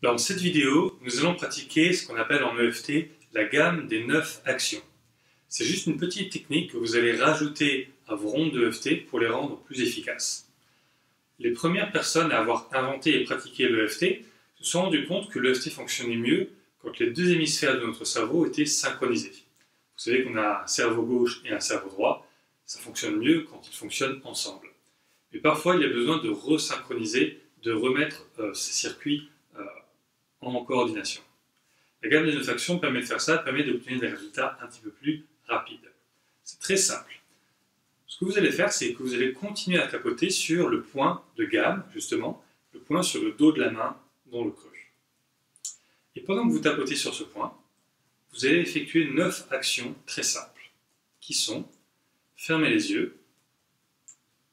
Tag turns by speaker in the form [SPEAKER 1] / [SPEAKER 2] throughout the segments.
[SPEAKER 1] Dans cette vidéo, nous allons pratiquer ce qu'on appelle en EFT la gamme des 9 actions. C'est juste une petite technique que vous allez rajouter à vos rondes d'EFT pour les rendre plus efficaces. Les premières personnes à avoir inventé et pratiqué l'EFT se sont rendues compte que l'EFT fonctionnait mieux quand les deux hémisphères de notre cerveau étaient synchronisés. Vous savez qu'on a un cerveau gauche et un cerveau droit, ça fonctionne mieux quand ils fonctionnent ensemble. Mais parfois, il y a besoin de resynchroniser, de remettre ces circuits en coordination. La gamme des 9 actions permet de faire ça, permet d'obtenir des résultats un petit peu plus rapides. C'est très simple. Ce que vous allez faire, c'est que vous allez continuer à tapoter sur le point de gamme, justement, le point sur le dos de la main dans le creux. Et pendant que vous tapotez sur ce point, vous allez effectuer 9 actions très simples, qui sont fermer les yeux,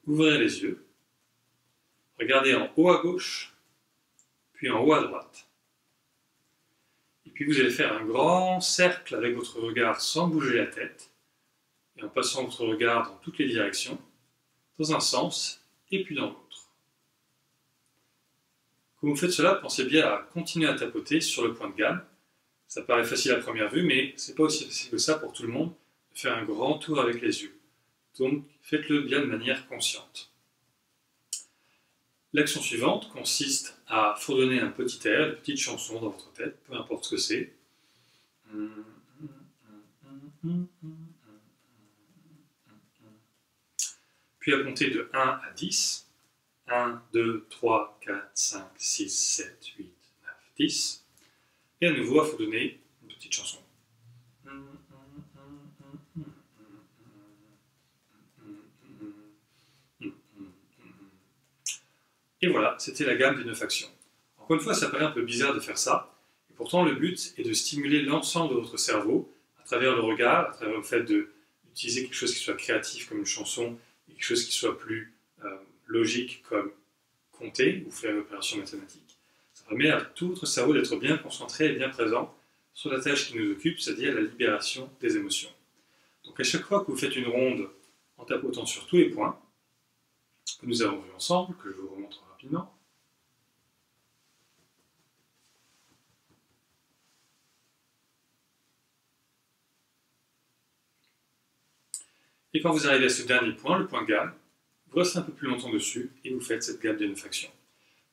[SPEAKER 1] ouvrir les yeux, regarder en haut à gauche, puis en haut à droite. Et puis vous allez faire un grand cercle avec votre regard sans bouger la tête, et en passant votre regard dans toutes les directions, dans un sens et puis dans l'autre. Quand vous faites cela, pensez bien à continuer à tapoter sur le point de gamme. Ça paraît facile à première vue, mais ce n'est pas aussi facile que ça pour tout le monde de faire un grand tour avec les yeux. Donc faites-le bien de manière consciente. L'action suivante consiste à fredonner un petit air, une petite chanson dans votre tête, peu importe ce que c'est. Puis à compter de 1 à 10. 1, 2, 3, 4, 5, 6, 7, 8, 9, 10. Et à nouveau à fredonner une petite chanson. Et voilà, c'était la gamme des 9 actions. Encore une fois, ça paraît un peu bizarre de faire ça, et pourtant le but est de stimuler l'ensemble de votre cerveau à travers le regard, à travers le fait d'utiliser quelque chose qui soit créatif comme une chanson, et quelque chose qui soit plus logique comme compter ou faire une opération mathématique. Ça permet à tout votre cerveau d'être bien concentré et bien présent sur la tâche qui nous occupe, c'est-à-dire la libération des émotions. Donc à chaque fois que vous faites une ronde en tapotant sur tous les points que nous avons vus ensemble, que je vous remontre rapidement, et quand vous arrivez à ce dernier point, le point de gamme, vous restez un peu plus longtemps dessus et vous faites cette gamme des 9 actions.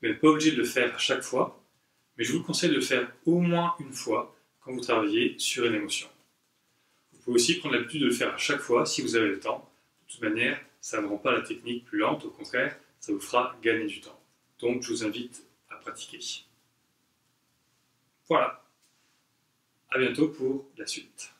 [SPEAKER 1] Vous n'êtes pas obligé de le faire à chaque fois, mais je vous conseille de le faire au moins une fois quand vous travaillez sur une émotion. Vous pouvez aussi prendre l'habitude de le faire à chaque fois si vous avez le temps. De toute manière, ça ne rend pas la technique plus lente, au contraire, ça vous fera gagner du temps. Donc je vous invite à pratiquer. Voilà. À bientôt pour la suite.